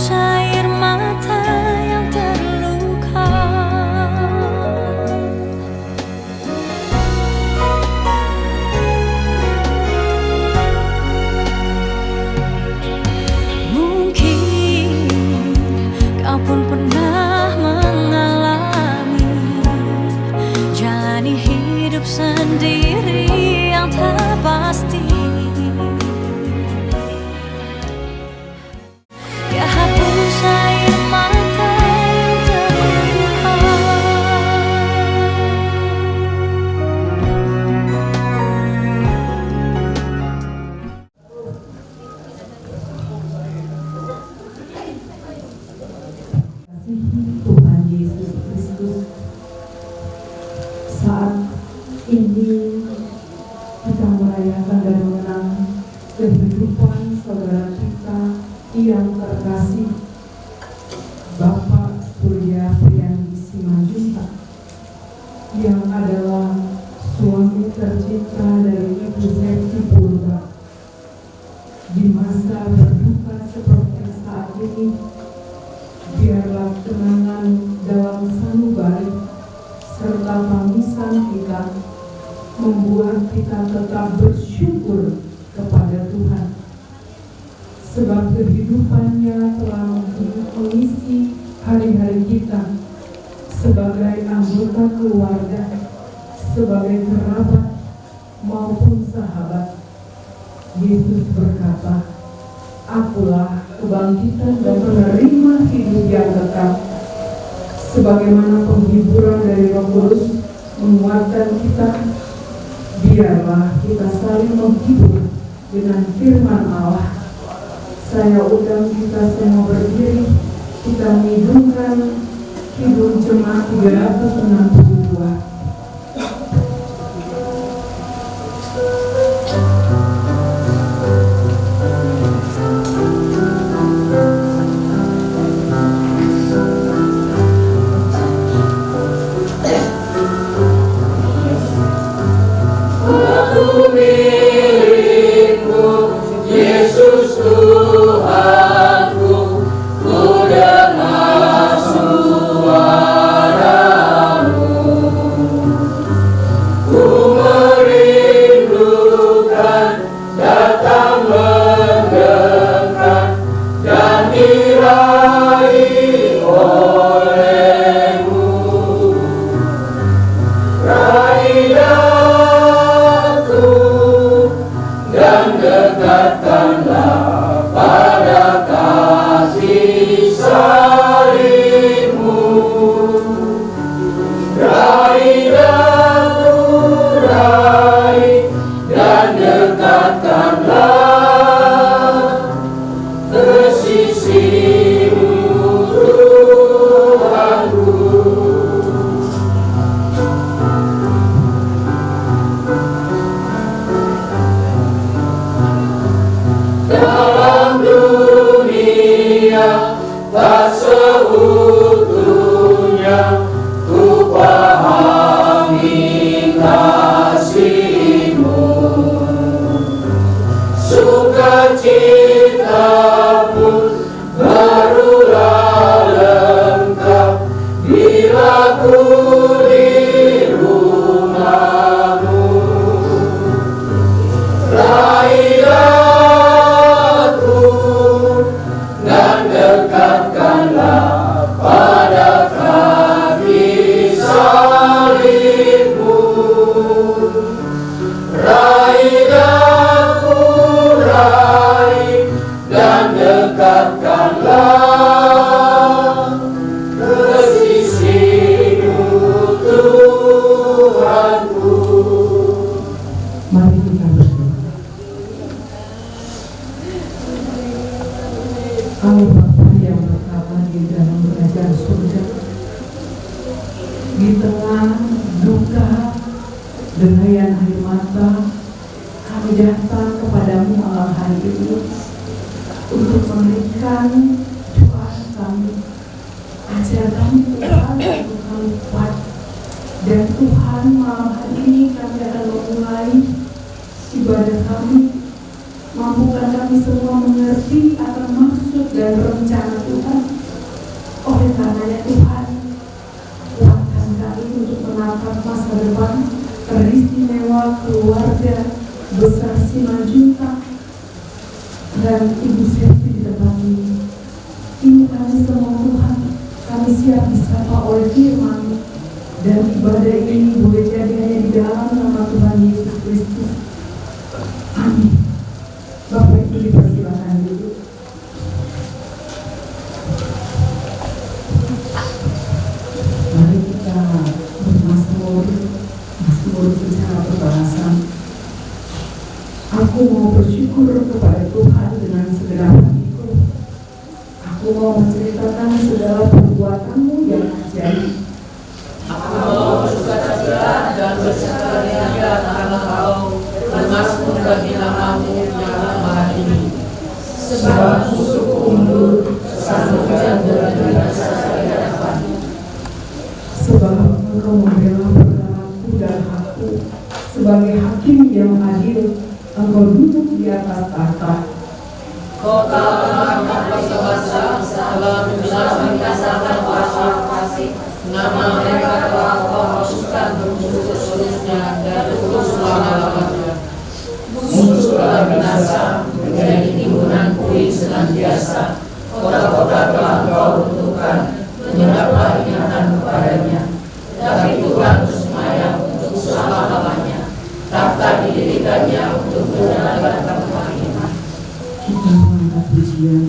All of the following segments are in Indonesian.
air mata yang terluka. Mungkin kau pun pernah mengalami jalani hidup sendiri yang tak pasti. Tuhan Yesus Kristus, saat ini kita merayakan dan mengenang kehidupan saudara kita yang terkasih, Bapak Surya Priandi Simanjuntak, yang adalah suami tercinta dari Ibu Zeti Purba. Di masa berduka seperti saat ini, biarlah kenangan dalam sanubari serta tangisan kita membuat kita tetap bersyukur kepada Tuhan, sebab kehidupannya telah mengisi hari-hari kita sebagai anggota keluarga, sebagai kerabat maupun sahabat. Yesus berkata, "Akulah kebangkitan dan penerima hidup yang kekal." Sebagaimana penghiburan dari Roh Kudus menguatkan kita, biarlah kita saling menghibur dengan firman Allah. Saya undang kita semua berdiri, kita menghidupkan Kidung Jemaat 362. Yesus Tuhanku, ku dengar suara-Mu. Ku merindukan datang mendekat dan diraih oleh-Mu. Raih aku dan dekatkanlah pada kasih salib-Mu. Raih aku, raih dan dekatkanlah ke sisi-Mu, Tuhanku. Dalam dunia tak seutuhnya ku pahami kasih-Mu. Sukacita pun barulah lengkap bila ku di rumah-Mu. Raih dan dekatkanlah pada kaki salib-Mu. Raih aku, raih dan dekatkanlah ke sisi-Mu, Tuhanku. Mari kita berdoa. Allah Bapa yang berkata di dalam kerajaan surga, di tengah duka, derayan air mata, kami datang kepadamu malam hari ini untuk memberikan doa kami, ajar kami Tuhan untuk kami kuat. Dan Tuhan, malam hari ini kami akan memulai ibadah kami. Mampukan kami semua mengerti akan maksud maksud dan rencana Tuhan. Oleh karenanya Tuhan, kuatkan kami untuk menatap masa depan teristimewa keluarga besar Simanjuntak dan Ibu Septi di tempat ini. Ini kami semua Tuhan, kami siap disapa oleh firman, dan ibadah ini boleh jadi hanya di dalam nama Tuhan Yesus Kristus. Amin. Bapak Ibu dipersilakan dulu. Mari kita bermazmur secara berbahasa. Aku mau bersyukur kepada Tuhan dengan segenap hatiku. Aku mau menceritakan segala perbuatanmu yang ajaib. Aku mau bersuka-cita dan bersukaria karena Kau bermazmur bagi namamu yang maha tinggi. Sebab musuhku mundur, sesat jatuh dari rasa hadapan. Sebab Engkau membela perkaraku dan hakku. Sebagai hakim yang adil, Engkau duduk di atas tahta. Kau telah berbahasa telah menjelaskan kasar kuasa kasih. Nama mereka telah Kau maksudkan untuk seluruhnya dan untuk selama-lamanya. Musuh telah binasa menjadi timbunan puing senantiasa. Kota-kota telah Kau runtuhkan, menyeraplah ingatan kepadanya. Tapi Tuhan bersemayam untuk selama-lamanya. Tahta didirikannya untuk menjalankan pemerintahan. Kita mengangkat pujian.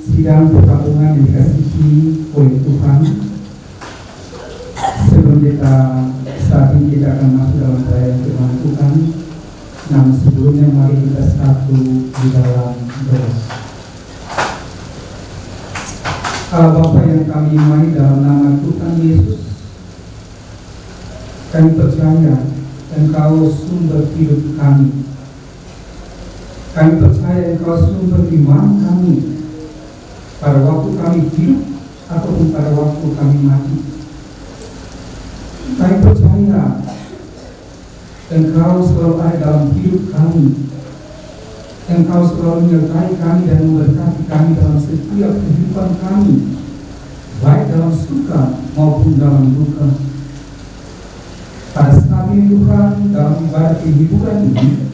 Sidang perkampungan yang dikasihi oleh Tuhan, sebelum saat ini kita akan masuk dalam perayaan firman Tuhan. Namun sebelumnya mari kita satu di dalam doa. Allah Bapa yang kami imani dalam nama Tuhan Yesus, kami percaya Engkau sumber hidup kami. Kami percaya Engkau sumber iman kami pada waktu kami hidup ataupun pada waktu kami mati. Kami percaya Engkau selalu ada dalam hidup kami. Engkau selalu menyertai kami dan memberkati kami dalam setiap kehidupan kami, baik dalam suka maupun dalam duka. Pada saat ini Tuhan, dalam ibadah kehidupan ini,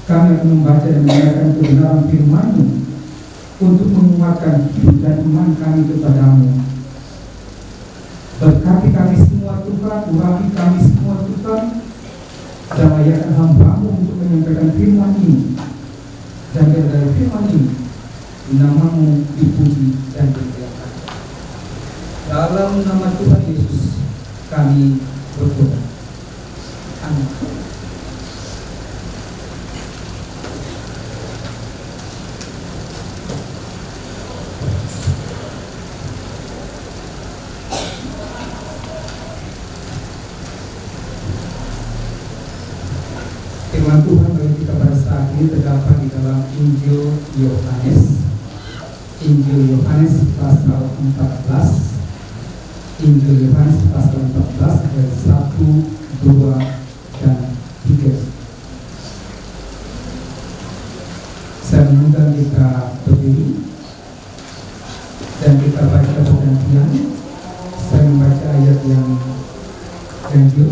kami akan membaca dan mendengarkan kebenaran firman-Mu untuk menguatkan hidup dan iman kami kepadamu. Berkati kami semua Tuhan, urapi kami semua Tuhan, dan layakkan hamba-Mu untuk menyampaikan firman ini. Dan dari firman ini, Namamu dipuji dan dimuliakan. Dalam nama Tuhan Yesus kami berdoa. Amin. Firman Tuhan bagi kita pada saat ini terdapat di dalam Injil Yohanes. Injil Yohanes pasal 14. Injil Yohanes pasal 14 ayat 1, 2, dan 3. Saya mengundang kita berdiri dan kita baca pergantian. Saya membaca ayat yang ganjil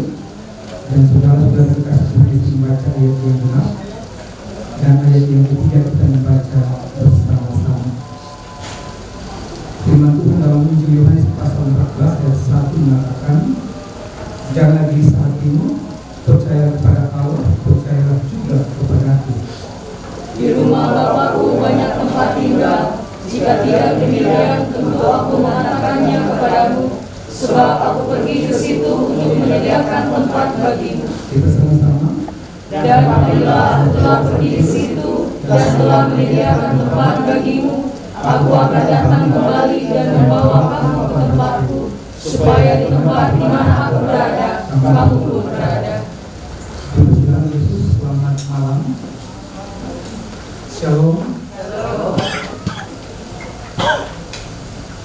dan saudara-saudara kasih Tuhan Yesus membaca ayat yang benar, dan ayat yang ketiga kita membaca bersama-sama. Firman Tuhan dalam Injil Yohanes pasal 14 ayat 1 mengatakan, janganlah gelisah hatimu, percayalah kepada Allah, percayalah juga kepada aku. Di rumah Bapakku banyak tempat tinggal. Jika tidak demikian, tentu aku mengatakannya kepadamu, sebab aku pergi ke situ untuk menyediakan tempat bagimu. Kita sama-sama. Dan apabila aku telah pergi ke situ dan telah menyediakan tempat bagimu, aku akan datang kembali dan membawa kamu ke tempatku, supaya di tempat di mana aku berada, kamu pun berada. Tuhan Yesus, selamat malam. Shalom.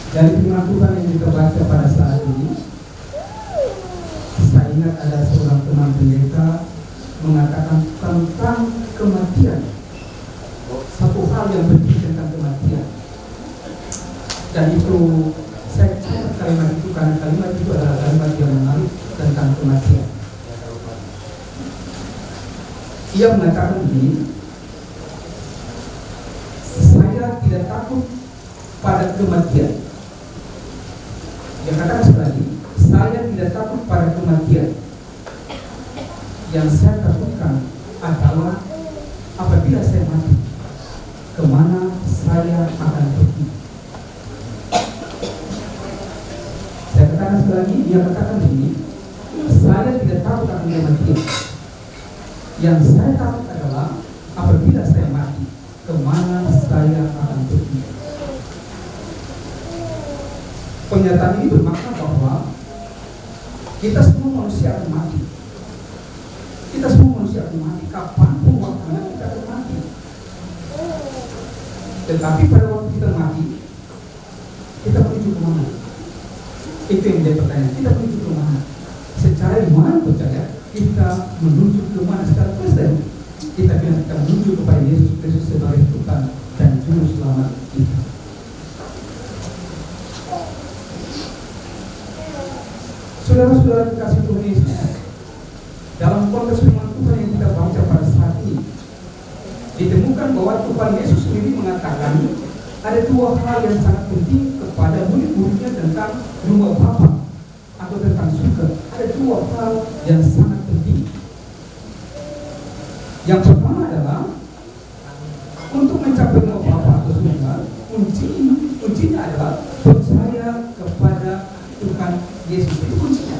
Dari firman Tuhan yang kita baca pada saat ini, saya ingat ada seorang teman pendeta mengatakan tentang kematian, satu hal yang penting tentang kematian. Dan itu saya catat kalimat itu karena kalimat itu adalah kalimat yang menarik tentang kematian. Ia mengatakan begini, saya tidak takut pada kematian. Dia katakan sekali, saya tidak takut pada kematian. Yang saya takutkan adalah apabila saya mati, kemana saya akan pergi. Saya katakan sekali lagi, dia katakan begini, saya tidak takut akan kematian. Yang saya takut adalah apabila saya mati, kemana saya akan pergi. Pernyataan ini bermakna bahwa kita semua manusia akan mati. Kita semua manusia akan mati. Kapanpun waktunya kita akan mati. Tetapi pada waktu kita mati, kita menuju kemana? Itu yang menjadi pertanyaan. Kita menuju kemana? Secara iman percaya kita menuju kemana secara Kristen? Kita bilang kita menuju kepada Yesus Kristus sebagai Tuhan dan Juru Selamat kita. Saudara-saudara dikasih Tuhan Yesus, dalam konteks firman Tuhan yang kita baca pada saat ini, ditemukan bahwa Tuhan Yesus sendiri mengatakan ada dua hal yang sangat penting kepada murid-muridnya tentang rumah Bapa atau tentang surga. Ada dua hal yang sangat penting. Yang pertama adalah untuk mencapai rumah Bapa atau surga, kuncinya adalah percaya kepada Tuhan Yesus. Itu kuncinya.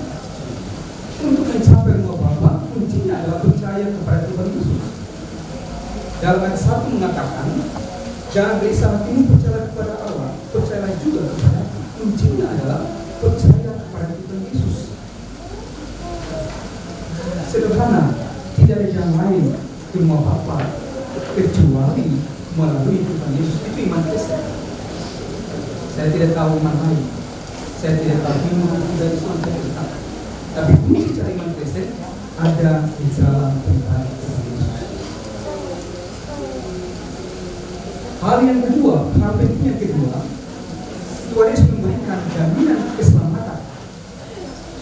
Untuk mencapai rumah Bapa, kuncinya adalah percaya kepada Tuhan Yesus. Dalam ayat 1 mengatakan, jangan gelisah hatimu, percaya kepada Allah, percayalah juga kepada aku. Kuncinya adalah percaya kepada Tuhan Yesus. Sederhana, tidak ada yang lain di rumah Bapa kecuali melalui Tuhan Yesus. Itu iman Kristen. Saya tidak tahu iman lain. Saya tidak tahu iman dari Islam, saya tidak tahu. Tapi kunci cari iman Kristen ada di dalam Tuhan Yesus. Hal yang kedua, hal penting yang kedua, Tuhan Yesus memberikan jaminan keselamatan.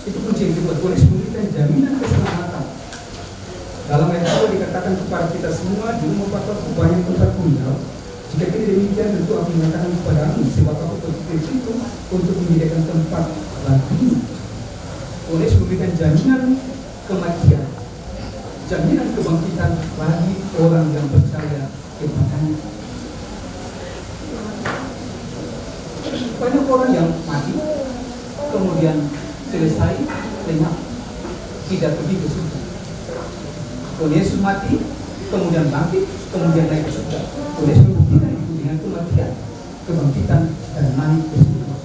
Itu kunci yang kedua. Tuhan Yesus memberikan jaminan keselamatan. Dalam ayat 2 dikatakan kepada kita semua, di rumah Bapa banyak tempat tinggal. Jika tidak demikian, tentu aku mengatakan kepadamu, sebab aku pergi ke situ untuk menyediakan tempat bagimu. Tuhan Yesus memberikan jaminan kematian, jaminan kebangkitan bagi orang yang percaya kepadanya. kemudian selesai, lenyap, tidak pergi ke surga. Tuhan Yesus mati, kemudian bangkit, kemudian naik ke surga. Tuhan Yesus membuktikan itu dengan kematian, kebangkitan, dan naik ke surga.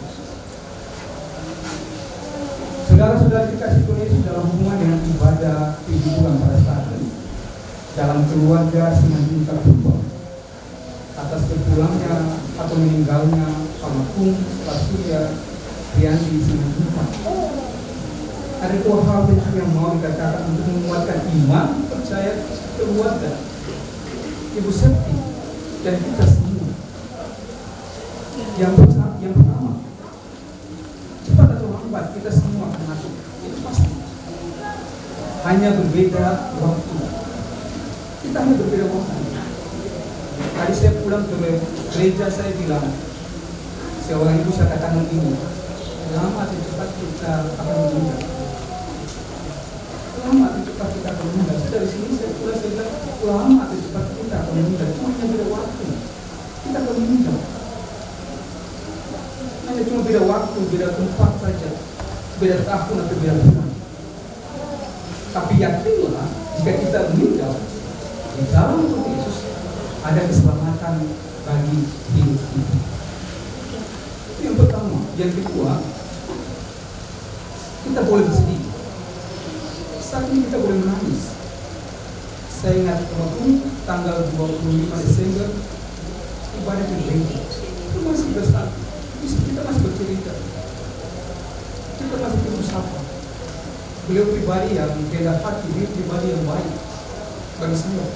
Saudara-saudara dikasih Tuhan Yesus dalam hubungan dengan ibadah kehidupan pada saat ini, dalam keluarga semangat berubah atas kepulangnya atau meninggalnya almarhum Pak Surya Rianti Simanjuntak. Ada dua hal yang mau dikatakan untuk menguatkan iman, percaya keluarga, Ibu Septi dan kita semua. Yang pertama, cepat atau lambat kita semua akan masuk, itu pasti. Hanya berbeda waktu. Kita hanya berbeda waktu. Tadi saya pulang ke gereja, saya bilang, seorang ibu saya katakan ini, lama atau cepat kita akan meninggal. Lama atau cepat kita akan meninggal. Dari sini saya pulang, saya bilang, lama atau cepat kita akan meninggal. Cuma hanya beda waktu. Kita akan meninggal. Hanya cuma beda waktu, beda tempat saja, beda tahun atau beda bulan. Tapi yakinlah, jika kita meninggal di dalam Tuhan Yesus, ada keselamatan bagi hidup kita. Itu yang pertama. Yang kedua, kita boleh bersedih. Saat ini kita boleh menangis. Saya ingat waktu tanggal 25 Desember ibadah di gereja, itu masih besar. Kita masih bercerita, kita masih berusaha. Beliau pribadi yang rendah hati, dia pribadi yang baik bagi saya.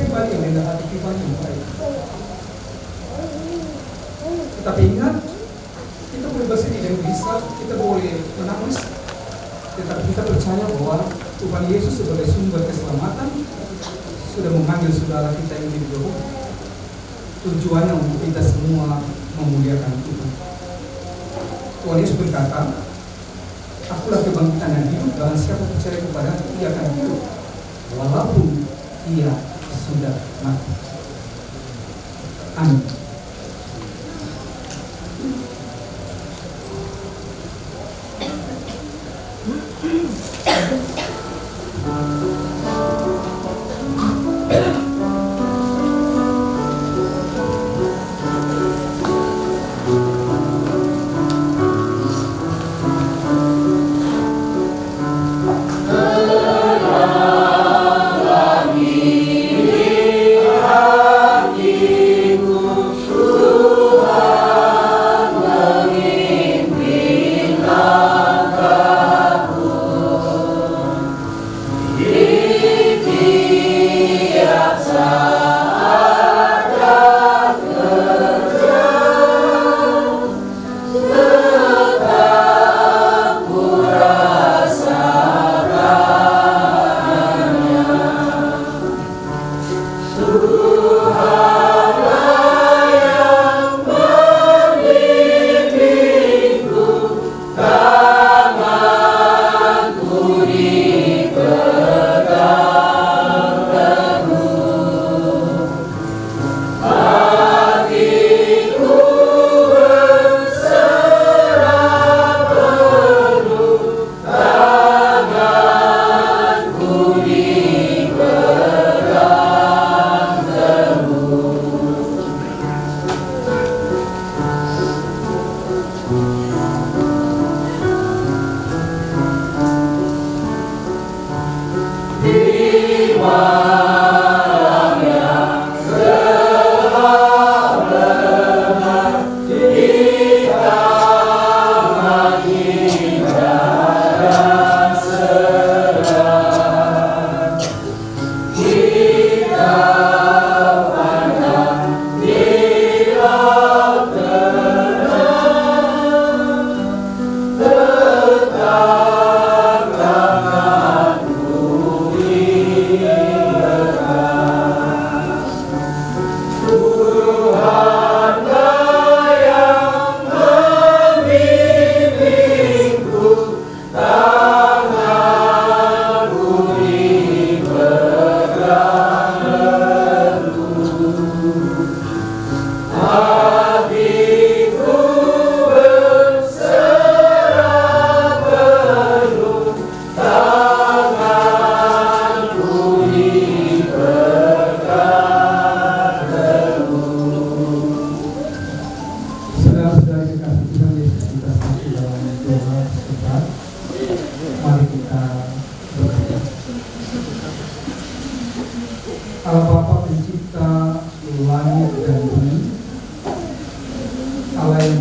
Pribadi yang rendah hati, pribadi yang baik. Tetapi ingat, kita boleh bersedih dan bisa, kita boleh menangis, tetapi kita percaya bahwa Tuhan Yesus sebagai sumber keselamatan sudah memanggil saudara kita yang lebih jauh. Tujuannya untuk kita semua memuliakan Tuhan. Tuhan Yesus berkata, akulah kebangkitan dan hidup, dan siapa percaya kepada aku, ia akan hidup walaupun ia sudah mati. Amin. Hatiku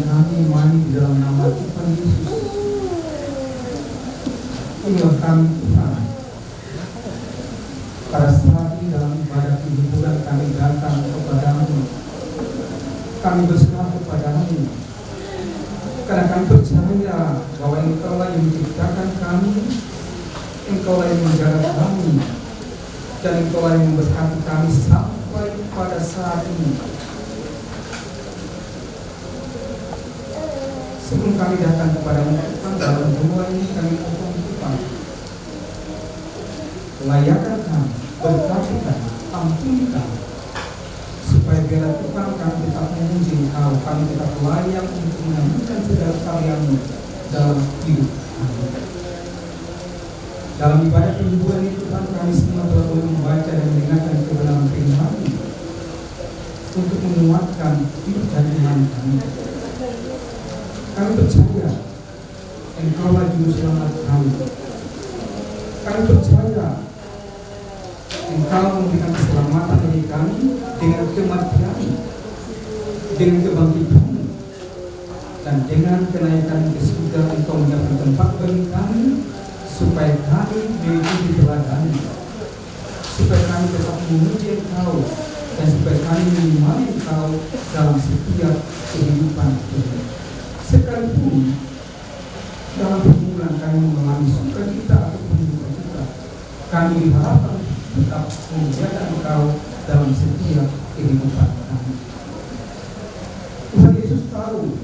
kami mandi di dalam nama Tuhan Yesus. Inilah kami Tuhan. Pada saat ini dalam ibadah hiburan kami datang kepadamu. Kami berserah kepadamu. Karena kami percaya bahwa Engkau lah yang menciptakan kami, Engkau lah yang menjaga kami, dan Engkau lah yang memberkati kami sampai pada saat ini. Sebelum kami datang kepadamu Tuhan, dalam doa ini kami mohon Tuhan, layakan kami, berkati kami, ampuni kami, supaya biarlah Tuhan kami tetap memuji Engkau, kami tetap layak untuk menyambutkan segala karya-Mu dalam hidup kami. Dalam ibadah penyembuhan ini Tuhan, kami semua telah boleh membaca dan mendengarkan kebenaran firman-Mu untuk menguatkan hidup dan iman kami. Kami percaya Engkau lah Juru Selamat kami. Kami percaya Engkau memberikan keselamatan bagi kami dengan kematian, dengan kebangkitan, dan dengan kenaikan ke surga. Engkau menyiapkan tempat bagi kami supaya kami mengikuti teladan, supaya kami tetap memuji Engkau, dan supaya kami mengimani Engkau dalam setiap kehidupan kita. Sekalipun dalam pergumulan kami mengalami sukacita ataupun dukacita, kami diharapkan tetap memuliakan Engkau dalam setiap kehidupan kami. Tuhan Yesus tahu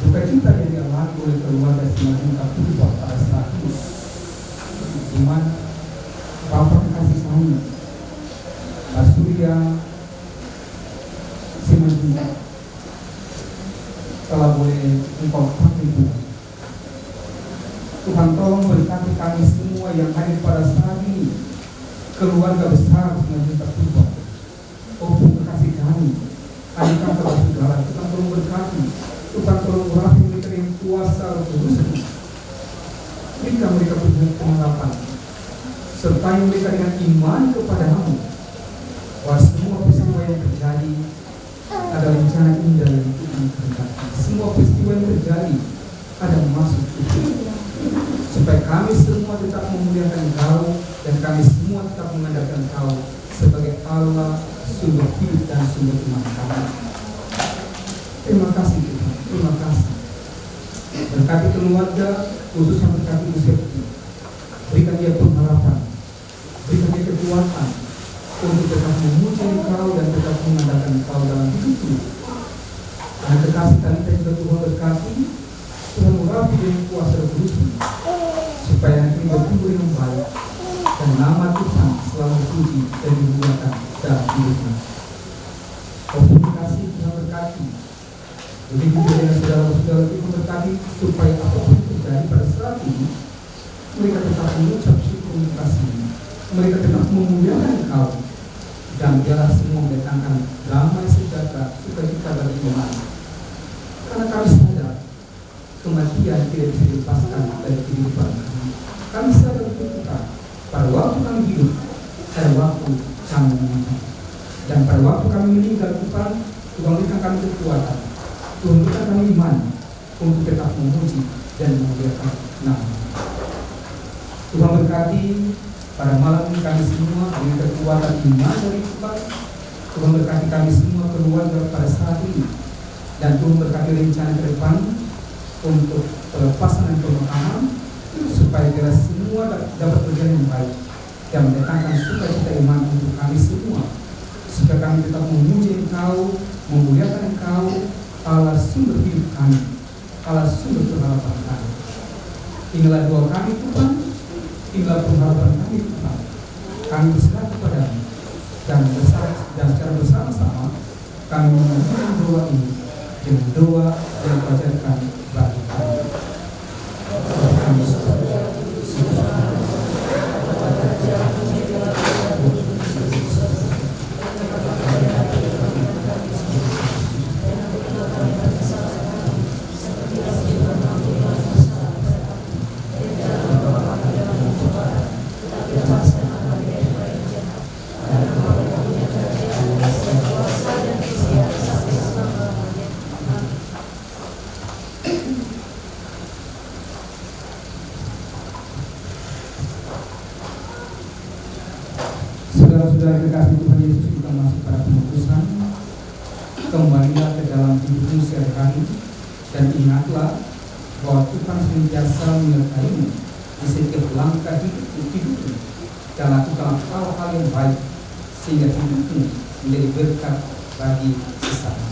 sukacita yang dialami oleh keluarga Simanjuntak Purba pada saat ini, di mana Bapak kasih sayang Pak Surya Simanjuntak telah boleh Engkau pakai Tuhan. Tuhan tolong berkati kami semua yang hadir pada saat ini, keluarga besar Simanjuntak Purba, maupun kekasih kami, adik-adik saudara. Tuhan tolong berkati, Tuhan tolong urapi mereka yang kuasa Roh Kudus. Berikan mereka punya pengharapan, sertai mereka dengan iman kepadamu, bahwa semua peristiwa yang terjadi ada rencana indah yang Tuhan kehendaki. Semua peristiwa yang terjadi ada maksud Tuhan, supaya kami semua tetap memuliakan Engkau, dan kami semua tetap mengandalkan Engkau sebagai Allah sumber hidup dan sumber iman kami. Terima kasih Tuhan, terima kasih. Berkati keluarga, khususnya berkati Yusuf. Berikan dia pengharapan, berikan dia kekuatan untuk tetap memuji Engkau dan tetap mengandalkan Engkau dalam hidup. Dan kekasih Talita juga Tuhan berkati, Tuhan mengurapi dengan kuasa Roh Kudus, supaya nanti bertumbuh dengan baik, dan nama Tuhan selalu dipuji dan dimuliakan dalam hidupnya. Terima kasih Tuhan berkati. Begitu juga dengan saudara-saudara Tuhan berkati, supaya apapun terjadi pada saat ini, mereka tetap mengucap syukur kasih, mereka tetap memuliakan Engkau, dan biarlah semua mendatangkan damai sejahtera sukacita bagi iman. Karena kami sadar kematian tidak bisa dilepaskan dari kehidupan kami. Kami sadar Tuhan, pada waktu kami hidup, pada waktu kami meninggal, dan pada waktu kami meninggal Tuhan, Tuhan berikan kami kekuatan, Tuhan berikan kami iman untuk tetap memuji dan memuliakan nama. Tuhan berkati pada malam ini kami semua dengan kekuatan iman dari Tuhan. Tuhan berkati kami semua keluarga pada saat ini, dan Tuhan berkati rencana ke depan untuk pelepasan dan pemakaman, supaya kita semua dapat berjalan yang baik dan mendatangkan sukacita iman untuk kami semua, supaya kami tetap memuji Engkau, memuliakan Engkau, Allah sumber hidup kami, Allah sumber pengharapan kami. Inilah doa kami Tuhan, inilah pengharapan kami Tuhan. Kami berserah kepadamu, dan secara bersama-sama kami mengajukan doa ini dengan doa yang diajarkan bagi kami. saudara kekasih Tuhan Yesus kita masuk pada pemutusan, kembalilah ke dalam hidupmu sehari-hari dan ingatlah bahwa Tuhan senantiasa menyertaimu di setiap langkah hidupmu dan lakukan hal-hal yang baik sehingga hidupmu menjadi berkat bagi sesama.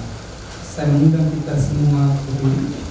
Saya mengundang kita semua berdiri.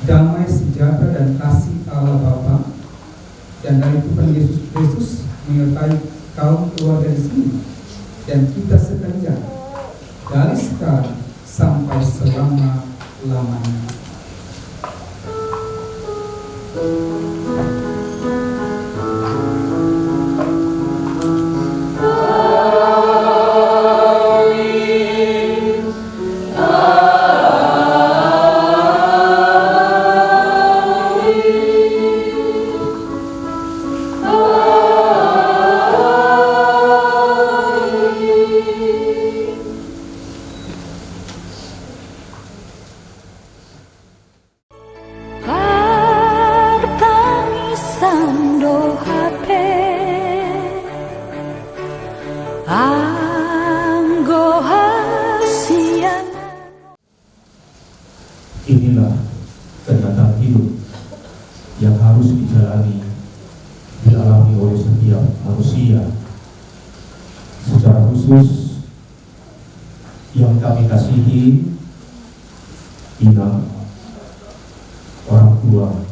Damai sejahtera dan kasih Allah Bapa dan dari Tuhan Yesus Kristus menyertai kaum keluarga di sini dan kita sekalian dari sekarang sampai selama-lamanya. Inilah kenyataan hidup yang harus dijalani, dialami oleh setiap manusia. Secara khusus yang kami kasihi, inang orang tua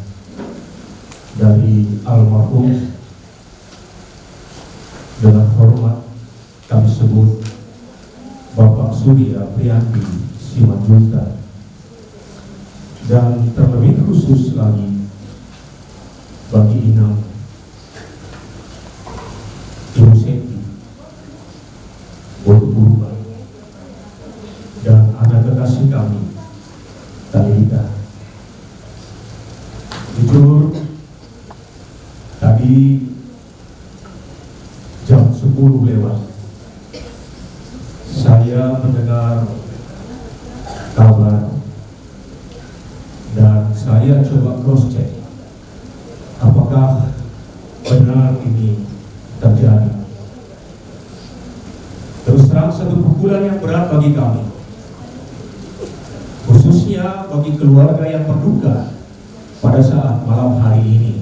dari almarhum, dengan hormat kami sebut Bapak Surya Prianti Simanjuntak. Dan terlebih khusus lagi bagi inang Ibu Senti Bodoburukan dan anak kekasih kami Talita. Jujur tadi jam 10 lewat saya mendengar kabar dan saya coba cross check apakah benar ini terjadi. Terus terang satu pukulan yang berat bagi kami, khususnya bagi keluarga yang berduka pada saat malam hari ini.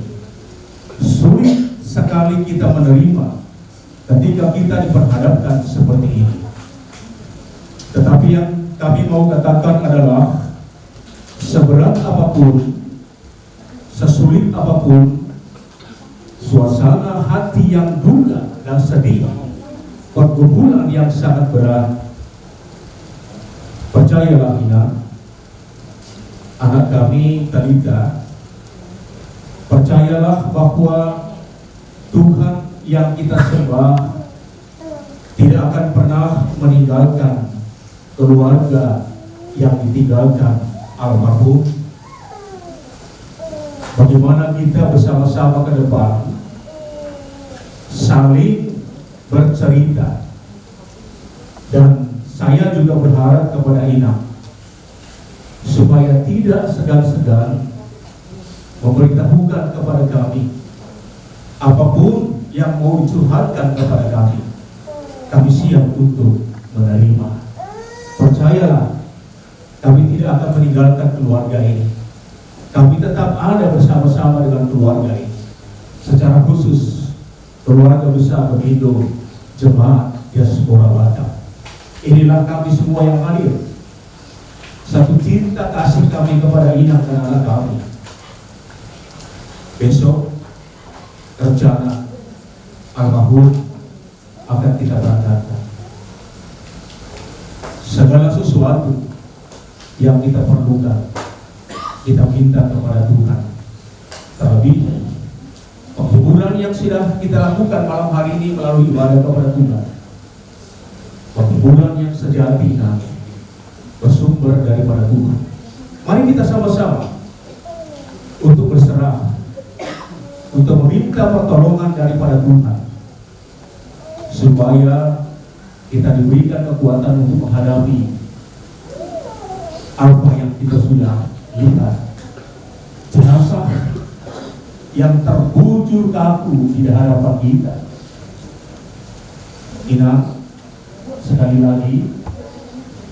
Sulit sekali kita menerima ketika kita diperhadapkan seperti ini. Tetapi yang kami mau katakan adalah seberat apapun, sesulit apapun, suasana hati yang duka dan sedih, pergumulan yang sangat berat, percayalah Ina, anak kami Talita, percayalah bahwa Tuhan yang kita sembah tidak akan pernah meninggalkan keluarga yang ditinggalkan almarhum. Bagaimana kita bersama-sama ke depan saling bercerita, dan saya juga berharap kepada Ina supaya tidak segan-segan memberitahukan kepada kami apapun yang mau dicurhatkan kepada kami siap untuk menerima. Percayalah, kami tidak akan meninggalkan keluarga ini. Kami tetap ada bersama-sama dengan keluarga ini. Secara khusus, keluarga besar Pemindo Jemaat Diaspora Batak. Inilah kami semua yang hadir. Satu cinta kasih kami kepada Ina dan anak kami. Besok, rencana almarhum akan kita berangkatkan. Segala sesuatu yang kita perlukan, kita minta kepada Tuhan. Terlebih penghiburan yang sudah kita lakukan malam hari ini melalui ibadah kepada Tuhan, penghiburan yang sejati bersumber daripada Tuhan. Mari kita sama-sama untuk berserah, untuk meminta pertolongan daripada Tuhan, supaya kita diberikan kekuatan untuk menghadapi apa yang kita sudah lihat. Jenazah yang terbujur kaku di hadapan kita. Ina, sekali lagi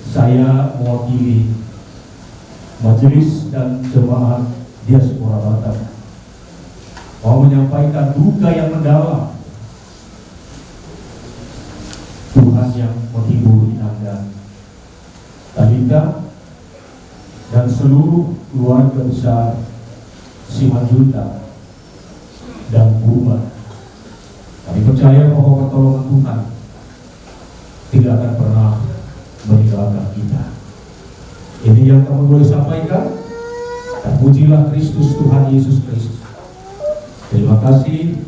saya mewakili majelis dan jemaat Diaspora Batak mau menyampaikan duka yang mendalam. Tuhan yang menghibur Ina, Talita, dan seluruh keluarga besar Simanjuntak dan Buma. Kami percaya bahwa pertolongan Tuhan tidak akan pernah meninggalkan kita. Ini yang kami boleh sampaikan. Terpujilah Kristus, Tuhan Yesus Kristus. Terima kasih.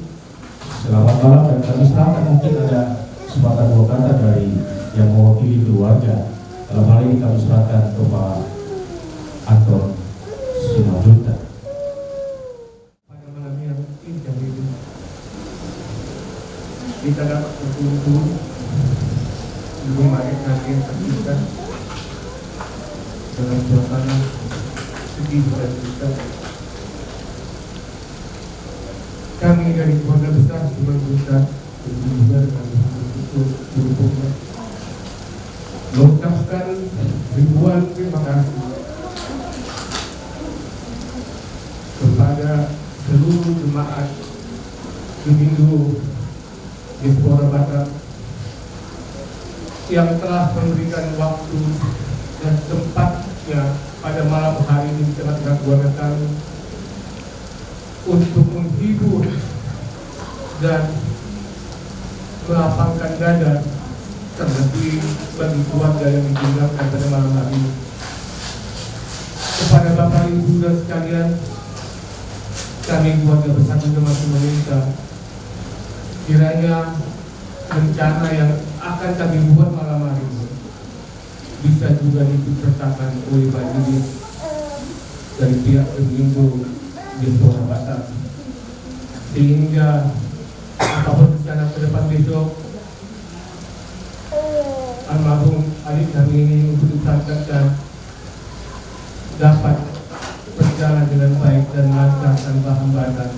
Selamat malam, dan kami serahkan mungkin ada kesempatan dua kata dari yang mewakili keluarga. Dalam hal ini kami serahkan ke Pak Anton Simanjuntak. Pada malam yang indah ini kita dapat berkumpul di rumah yang terbuka dengan suasana sedih dan duka. Kami dari keluarga besar Simanjuntak berjumpa dengan berhubungan mengucapkan ribuan terima kasih kepada seluruh jemaat Pemindo Diaspora Batak yang telah memberikan waktu dan tempatnya pada malam hari ini di tengah-tengah keluarga kami untuk menghibur dan melapangkan dada, terlebih bagi keluarga yang ditinggalkan pada malam hari ini. Kepada Bapak Ibu dan sekalian, kami keluarga besar juga masih meminta kiranya rencana yang akan kami buat malam hari ini bisa juga disertakan oleh majelis dari pihak Pemindo Diaspora Batak, sehingga apapun rencana ke depan besok almarhum adik kami ini untuk diberangkatkan dapat berjalan dengan baik dan lancar tanpa hambatan.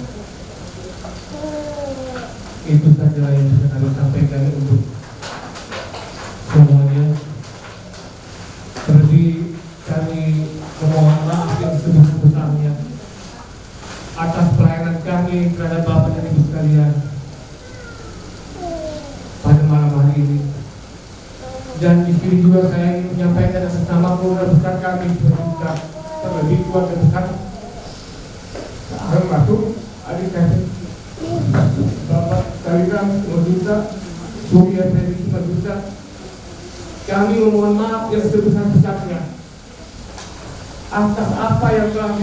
Itu saja yang bisa kami sampaikan untuk semuanya. Terlebih kami memohon maaf yang sebesar-besarnya atas pelayanan kami terhadap Bapak dan Ibu sekalian pada malam hari ini. Dan di sini juga saya ingin keluarga besar kami juga terlebih keluarga besar termasuk adik kami Bapak Kaliram Majuta, Surya Freddy Majuta. Kami memohon maaf yang sebesar-besarnya atas apa yang telah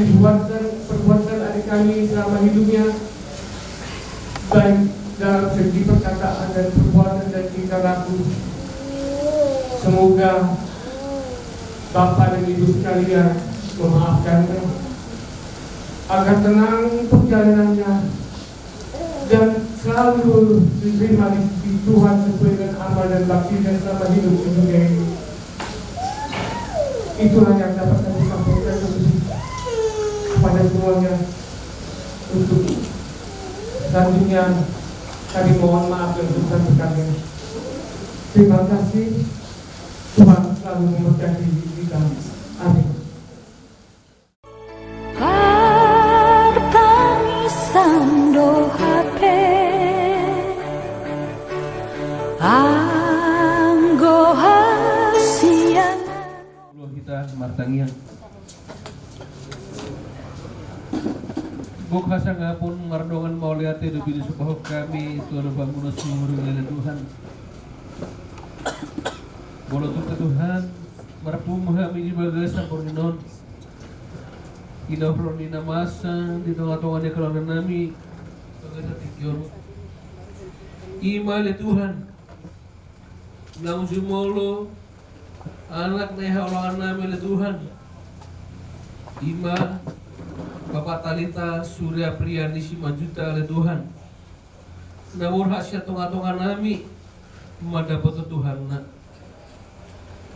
perbuatan adik kami selama hidupnya, baik dalam segi perkataan dan perbuatan dan tingkah laku. Semoga Bapak dan Ibu sekalian memaafkannya agar tenang perjalanannya dan selalu diterima di Tuhan sesuai dengan amal dan baktinya selama hidup di dunia ini. Itulah yang dapat kami sampaikan kepada semuanya. Untuk selanjutnya kami mohon maaf yang sebesar-besarnya. Terima kasih. Tuhan selalu memberkati kita. Amin. Tangisan dohape anggo hasian kita martangian buk hasa ngapun ngardongan mauliate lebih disebut kami Tuhan bangun seluruh oleh Tuhan bolo ke Tuhan marpu kami di bagasan pornon Ina Ronina masa di tengah-tengah keluarga nami bagaimana tidur iman Tuhan nang jumolo anak neha orang nami Tuhan Ima Bapak Talita Surya Priyani Simanjuta oleh Tuhan namun hasil tengah-tengah nami mendapat Tuhan nak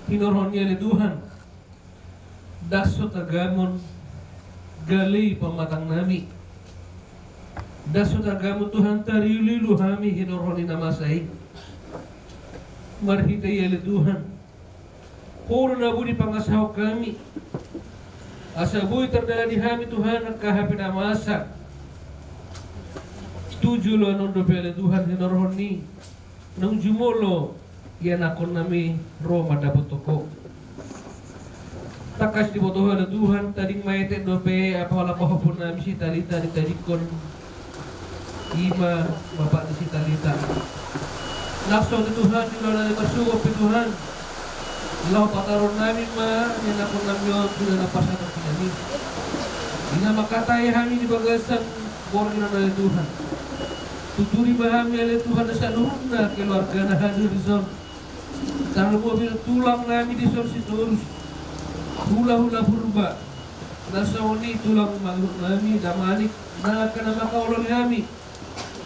Hinoronya oleh Tuhan dasot agamon gali pematang nami dasut agamu Tuhan tariulilu hami hinoroni nama saing marhita yale Tuhan purna budi pangasau kami asabui terdala di hami Tuhan kahapina masa tujuh lo nondo pele Tuhan hinoroni nang jumolo yan akon nami Roma dapat toko takas di botoh ada Tuhan tading maete dope apa wala pahapun nami si talita di tadikon ima bapak di si talita langsung di Tuhan di lawan bersuap di Tuhan lau pataron nami ma yang aku nami sudah napas atau kinami ina makatai kami di bagasan borna oleh Tuhan tuturi bahami oleh Tuhan seluruhnya keluarga na hadir di zon taruh mobil tulang nami di zon situ hula-hula purba nasauni tulang makhluk nami damani na kana makaulon nami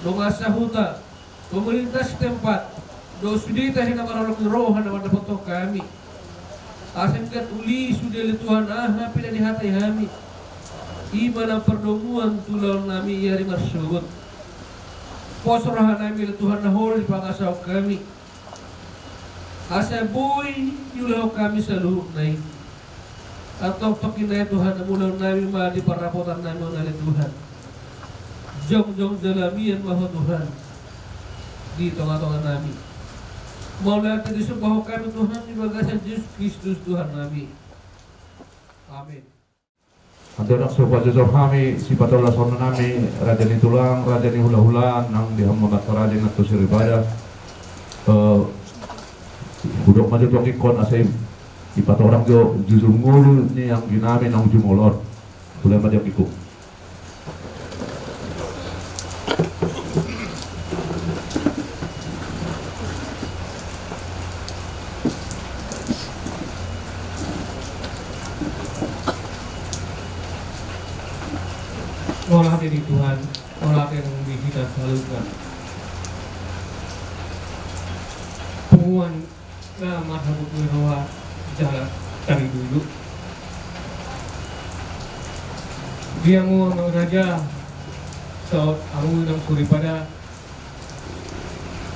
dongasa huta pemerintah setempat do sudita hina marolong rohan na dapat kami asemkan uli sudah le Tuhan hapi dan dihatai kami imana perdonguan tulang nami yari marsubut posrahan nami le Tuhan nahol di pangasau kami asaboy yulau kami seluruh naik atau pakinay Tuhan mula namin ma di parapotan namin oleh Tuhan jong jalamian maha Tuhan di tengah-tengah namin mau lihat di sebuah kami Tuhan di bagasan Yesus Kristus Tuhan namin amin. Antonak sopa jujur kami si patola sona nami rajani tulang rajani hula-hula nang dihamonat rajani natu siribada budok maju tuang ikon asim ipat orang jo jujur ngulu ni yang ginami nang jumolor boleh macam ikut olah diri Tuhan olah yang kita salurkan pengumuman nama habuk meroha jalan dari dulu dia ngomong raja saat aku nang suri pada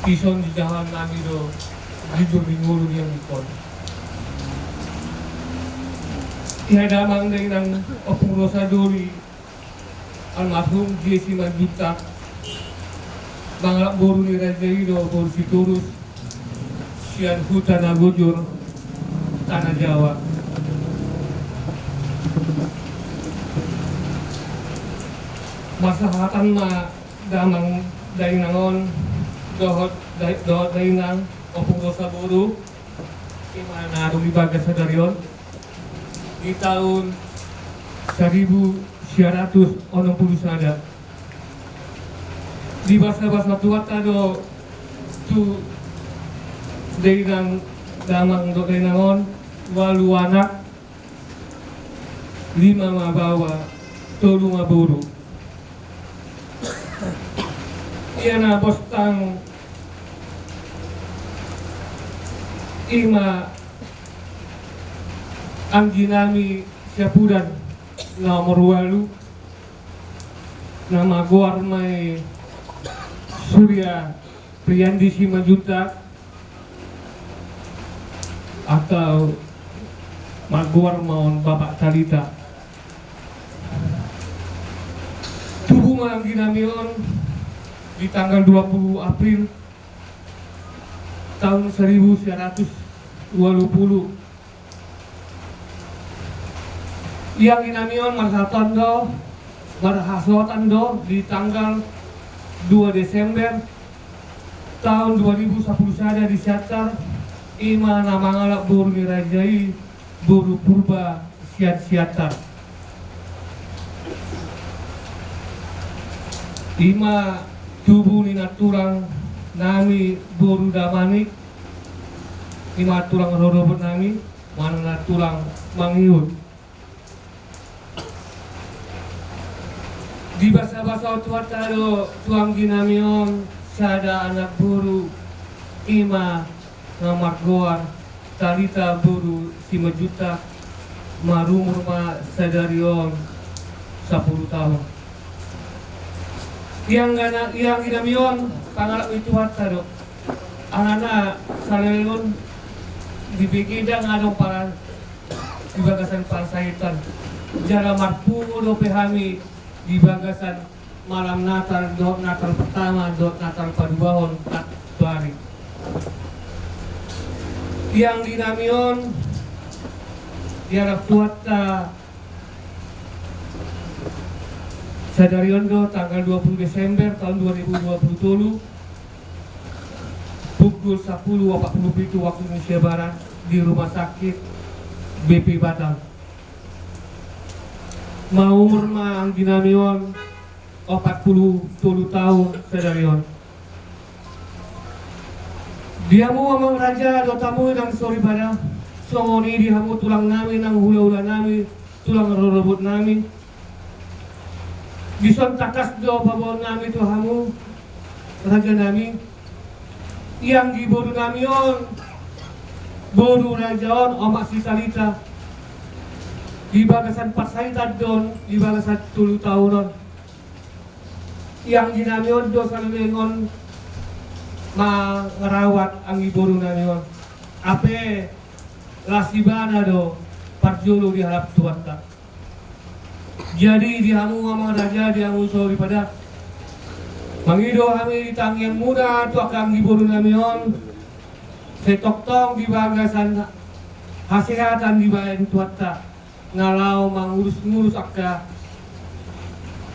ison di jalan nami do jujur di ngulu yang ikon tiada mang dengan opung rosa dori almarhum Jesi Majuta bangalak boru ni raja ido boru siturus sian hutan agojur tanah Jawa masalahatan ma damang dainangon dohot dainang opung dosa buru imana dumibaga sa darion di tahun 1960 di basa-basa tuwata do tu dainang damang do dainangon 8 anak 5 mabawa 3 maburu. Iya na bostang ima ang ginami siapudan nomor 8 nama guar may Surya Priyandi Simanjuntak atau Maguar maun Bapak Talita. Tubuh ang ginamion di tanggal 20 April tahun 1920 yang ginamion marhasotan do di tanggal 2 Desember tahun 2010 saja di Siatar ima namangalak buru nirajai buru purba Siatar ima tubuh nina tulang nami boru damani ima tulang rodobot nami mana tulang mangiut di basa-basa tuatado tuang ginamion sada anak boru ima ngamat goar Talita boru Simanjuntak marumur ma sadarion 10 tahun yang ginamion pangalak itu tado anana salelon dibikidang adong para di bagasan Pasahitan jara marpu do pehami di bagasan malam Natal do Natal pertama do Natal paduahon satu hari yang ginamion diarap tuata sadarion do tanggal 20 Desember tahun 2020 pukul 10.47 waktu Indonesia Barat di Rumah Sakit BP Batam. Umur ang ginamion 40 tahun sadarion. Diamu amang raja do tamu nang sorry pada songoni dihamu tulang nami nang hula-hula nami tulang rorobot nami. Bison takas do babon nami tu hamu raja nami yang di bodu namion bodu rajaon omak si Talita di bagasan Pasahitan don di bagasan 10 tahunon yang di namion do salengon merawat ang ibodu namion ape lasibana do parjolo di harap tuanta. Jadi dihamu ngomong raja dihamu sorry pada mangido kami di tanggian muda tu akan giburu namion setoktong di bagasan hasehatan di bayan tuata ngalau mangurus-ngurus akka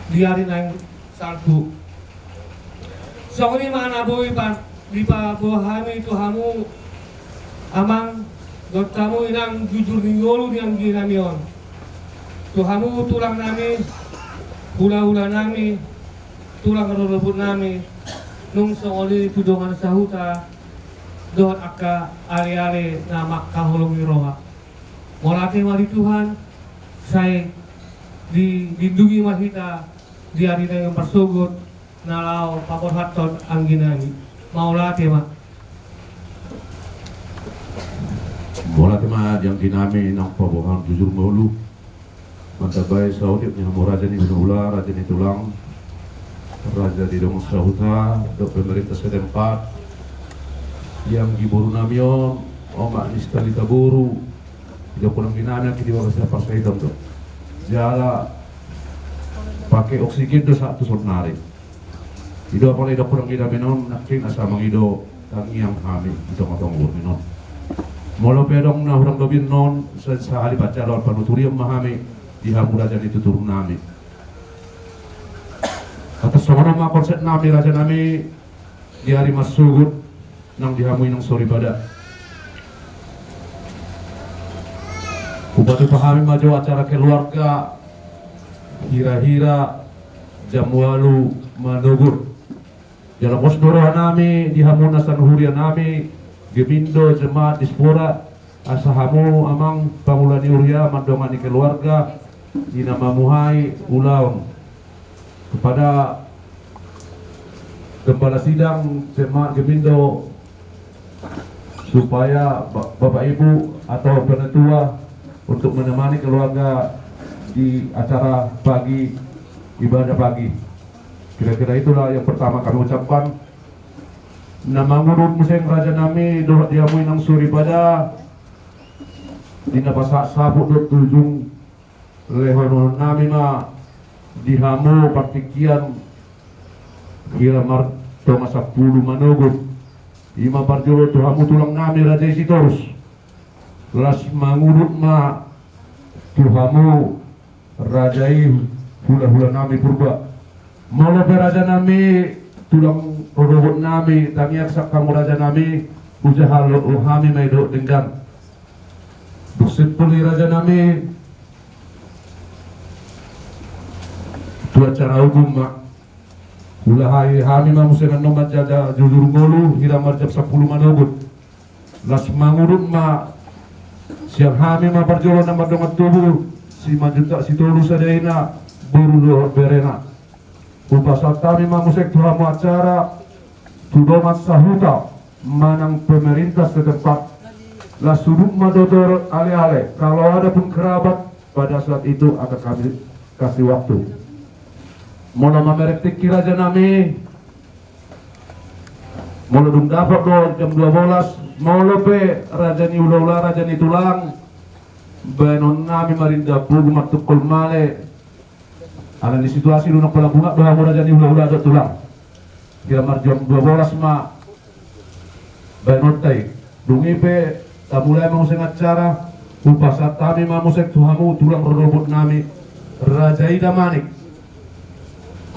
diarin ang salku so ini mana boy pas di kami itu hamu amang dotamu inang jujur ninggolu yang ginamion Tuhamu tulang nami, hula-hula nami, tulang rorobot nami, nung songoli tudongan sahuta, doon akka ale-ale na makahulong iroha. Molate mali Tuhan, saya dilindungi mahita, di hari na yung persugot, nalaw paporhaton ang ginani. Maulate ma. Molate ma yang dinami ng pabuhan jujur maulu. Mantabay sa utip niya mo Raja ni Hunahula, Raja ni Tulang, Raja di Dong Sahuta, do pemerintah setempat yang giburu namion, omak ni Talita buru, tidak pulang ginana kini wakasa Pasahitan do. Jala pakai oksigen do satu sonari. Ido apa ido pulang ginana minon, nakin asa mangido tangi yang kami itu matong minon. Molo pedong na hurang dobin non sa hali baca lor panuturium mahami di hamura jadi itu turun nami. Sama nama konsep nami raja nami di hari masugut nang dihamui nang sori pada. Upatu pahami maju acara keluarga hira-hira jam walu manugur. Dalam osdoro nami dihamuna sanuhuria nami gemindo jemaat dispora asahamu amang pamulani uria mandongani keluarga dinama muhai ulang kepada Gembala sidang jemaat Gemindo supaya Bapak Ibu atau penetua untuk menemani keluarga di acara pagi, ibadah pagi. Kira-kira itulah yang pertama kami ucapkan. Nama ngurut museng raja nami dohak diamui nang suri pada dina pasak sabuk dot tujung lehonon nami ma dihamu partikian kira marto masa puluh manogot ima parjolo tuhamu tulang nami raja isi terus las mangurut ma tuhamu rajai hula-hula nami purba mala raja nami tulang robot nami tangiak sak kamu raja nami ujahal uhami maido denggan busit puli raja nami tua cara hukum ma ulahai hami ma musengan nomad jaga jujur ngolu hira marjab 10 manogut las mangurut ma siang hami ma parjolo nama dongat tubuh si majuta si tolu sadaina buru dohot berena upasatami ma musek tuhamu acara tudomat sahuta manang pemerintah setempat las suduk madodor ale-ale kalau ada pun kerabat pada saat itu akan kami kasih waktu. Mula mamerek tiki raja nami mula dum dapat do jam 12 mula pe raja ni ula-ula raja ni tulang benon nami marinda pugu matukul male ala di situasi lunak pala bunga doa raja ni ula-ula do tulang kira mar jam 12 ma benon tay dungi pe tabulai mau sengat cara upasat tami mamusek tuhamu tulang robot nami raja ida manik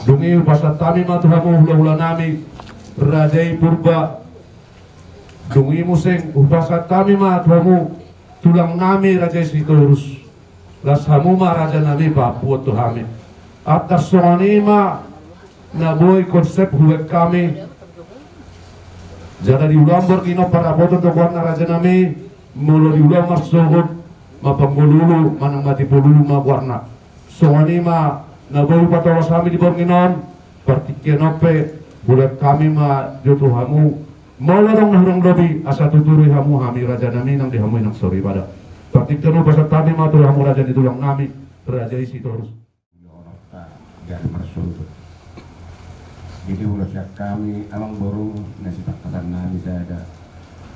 dungi pasat tami matuhamu hula-hula nami rajai purba dungi museng pasat tami matuhamu tulang nami rajai sitorus lashamu ma raja nami Papua tuhami atas songanima naboy konsep huwek kami jada diulambar kino para boto warna raja nami mulo diulamar sogot mapanggululu manang mati polulu ma warna songanima nabawi patawas kami di Bornginon partikian ope bulat kami ma jodoh hamu malarong nahurang lobi asa tuturi hamu hami raja nami nang dihamui nang sori pada partikian ope pasat kami ma tulah hamu raja ditulang nami raja isi terus dari mersul jadi ulah siap kami amang baru nasi pakatan nami saya ada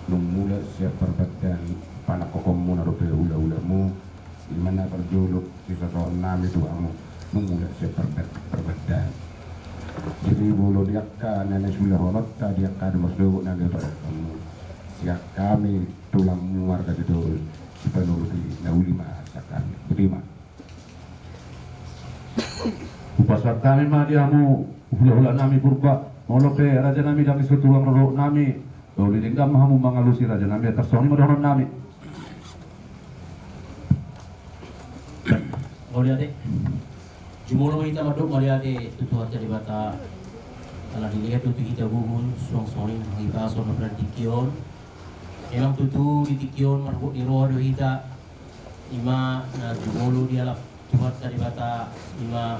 mula siap perbedaan panak kokomu narupe ula-ulamu di mana terjuluk sisa soal nami tu amu memulai perbedaan. Jadi bulu diakka nenek sudah horot tadi diakka di masuk naga pada kamu. Siap kami tulang warga itu dipenuhi nauli masa kami terima. Upasar kami mah diamu hula-hula nami purba molope raja nami dari setulang roro nami boleh denggam hamu mengalusi raja nami atas soni madahon nami. Boleh adik. Jumlah kita maduk maliade tutu aja di bata kalau dilihat tutu kita gugun suang-suangin kita soal berdikion memang tutu di dikion marbuk di roh do kita ima na jumlah dia lah tuat dari bata ima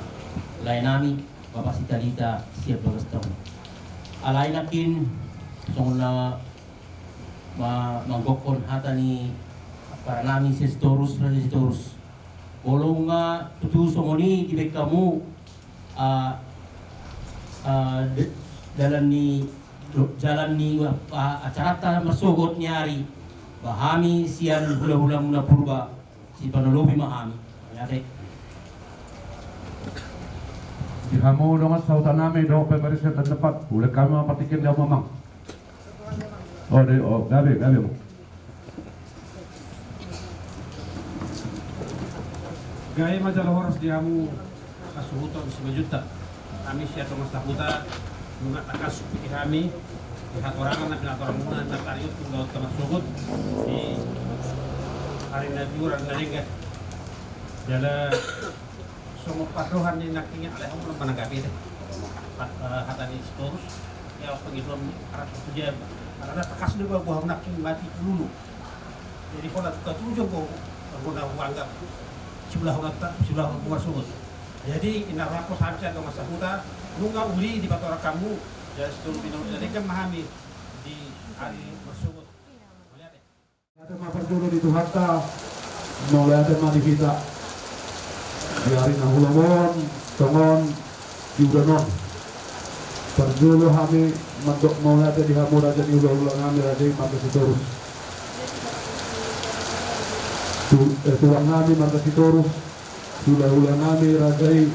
lain nami bapak si talita siap 12 tahun alai nakin songna manggokon hatani para nami sistorus raja sistorus bolong nga tutu songoni di kamu jalan ni acara ta masogot nyari bahami sian hula-hula muna purba si panolobi mahami yate di hamu dengan sautan nami do pemerintah tempat boleh kami mempertikin dia mamang gabe mo gaya majalah horas diamu kasuhutan 1 juta kami siapa masa puta mengatakan seperti kami pihak orang anak pihak orang muna dan tariut tinggal teman sugut di hari nabi orang naringga jala semua patrohan yang nakingnya oleh Allah menanggapi itu hatani terus ya waktu itu arah tujuan karena takas dulu buah naking mati dulu jadi kalau kita tujuh guna anggap sebelah bunga sugut jadi ina rapo sampai atau masa puta nungga uli di patora kamu ya seluruh minum jadi kan memahami di hari bersugut melihat ya ada maperjulo di Tuhatta mulai ada manifita di hari nahulawon tongon diudanon perjulo kami mandok mulai ada di hamur aja di ulang kami ada di Markasitorus tulang kami Markasitorus ulang kami rajai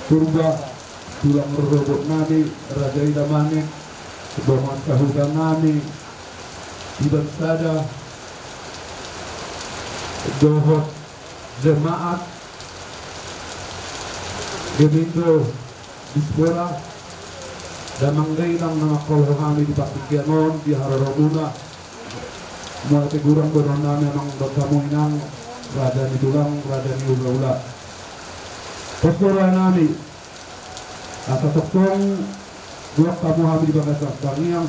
surga tulang robot kami rajai damane doman kahudang kami iban sada dohot jemaat gemindo dispora damang gainang mga kolho kami di Pakikyanon di Hararoguna mga tegurang beron namin ang bagkamuinang rada ni tulang rada ni ula-ula paspora namin at sasaktong duwag kamu kami di Bagasak kami ang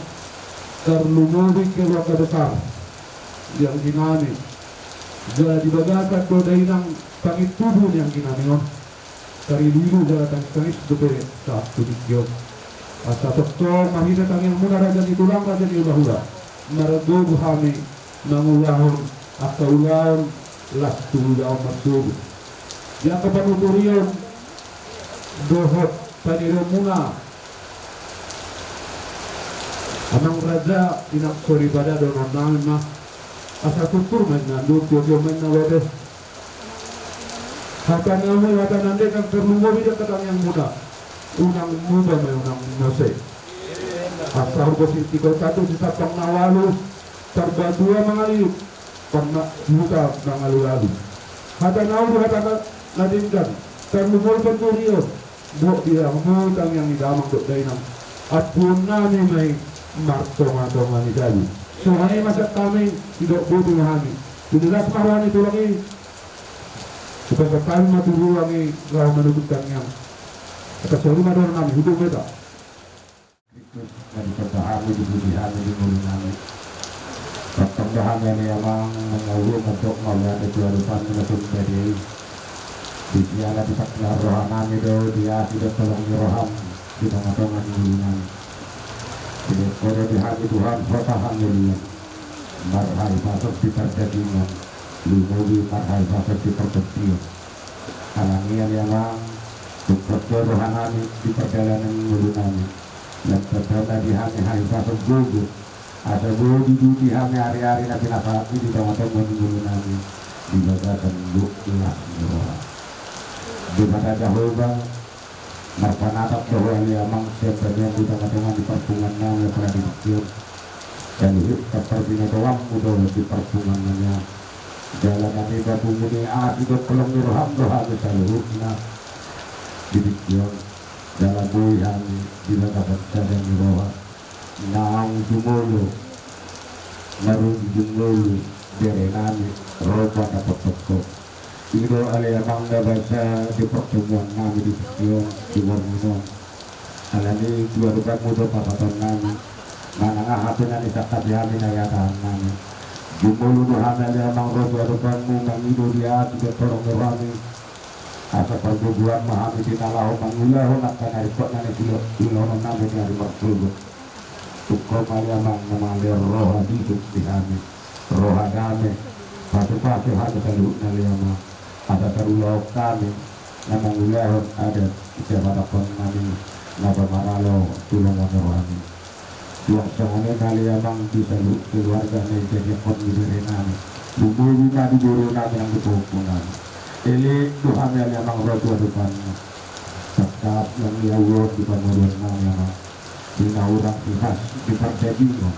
terlumubig keluarga besar yang ginami jala di Bagasak doday ng pangitubo niyang ginami dari dulu jala tangis dobe saat tulikyo at sasaktong mahina tangyang muna rada ni tulang rada ni ula-ula maradubo kami mangulahon at kaulahon las tulahon magsubo di ang kapanuturiyon dohot paniro muna amang raja inaksori pada donon namin na asa tutur man na lutyo man na wabes hatan namoy hatan nande kang terlungobi na katang yang muda unang muda may unang nose asa ko si tikol kato si sapang nawalu tarbadua mga liyo pagna muda ng alulalu hatan namoy hatan nadinggan terlungol panturiyo buat dia mengutang yang idamang dok dainam at pun namin may martonga-tonga ni Dali so hanay masak kami tidak butuh kami tudulas marwani tulangi supaya kami maturuangi gawa menutupkan yang atas rumah doon namin hidup beda dari pertahanan di budihan di mulut kami pertambahan yang memang mengawal untuk melihat kehidupan menutut dari di tiada disaklar rohanami do dia tidak tolong roham di tengah-tengah dunia tidak pada di hati Tuhan pertahan mulia marhai masuk di perjadian lumuri marhai masuk di perkecil halangian yang untuk rohanami di perjalanan mulunami dan terdapat di hati hari masuk gugur ada budi di hati hari-hari nanti nafasi di tengah-tengah mulunami di bagasan lukilah roham di mata Jehovah marpanatak bahwa liamang sebenarnya di tengah-tengah di perpungan yang pernah dipikir dan hidup sepertinya doang udah di perpungannya jalan kami babu muni hidup pelong nirham doha besaluhna dipikir jalan boyan di mata dan roha naang jumolo marun jumolo berenani roba dapat pokok Iro alayamang baca di pertemuan kami di Sion di Warmuno. Alani dua rupiah muda pakatan kami. Manangah hatunan isakat dihamin ayatan kami. Jumulu nuhana alayamang roba rupiahmu mangido dia juga tolong nurami. Asa perbubuan mahami dinalahu mangulahu nakkan haripot nani ilonon namin dari bersubuh. Tukom alayamang namalir roha hidup dihami. Roha dame. Patu-patu hati salud alayamang. Ada terulau kami namang ulahon ada kepada kami naba maralo tulong wanawani yang sangane kali amang bisa keluarga na jadi kon diri nami bumbu na di guru namin ang butukunan eli Tuhan yang amang rodo depan tetap yang liawot di pamuruan namin amang dinaurang ihas di perjadinya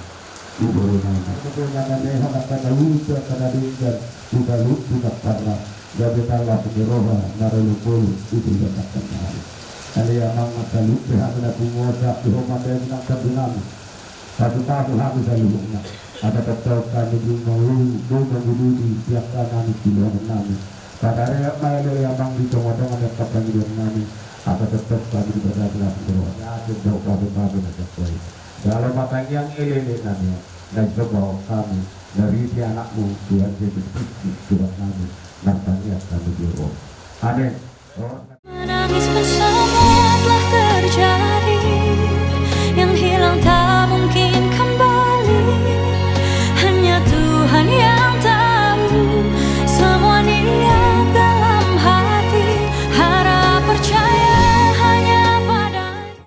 di guru namin kebenaran leha akan lalu akan adinggan di balu di karena Jabatan Allah penyeroha naralukul itu dikatakan hari Alia mama salu pihak na kumosa Tuhoma tayo ng kabunami Satu tahu habis salubungna Ada tetap kami dumau Dumau pihak kanan Kiluan nami Kadare maile yang ditongodong ada kapan di nami Ada tetap kami berada berdoa Akhir jauh kami nak koi Kalau matang yang elele nami Dan coba kami dari si anakmu Tuhan jadi Tuhan kami Nantangnya kami di roh Amin Menangis bersama telah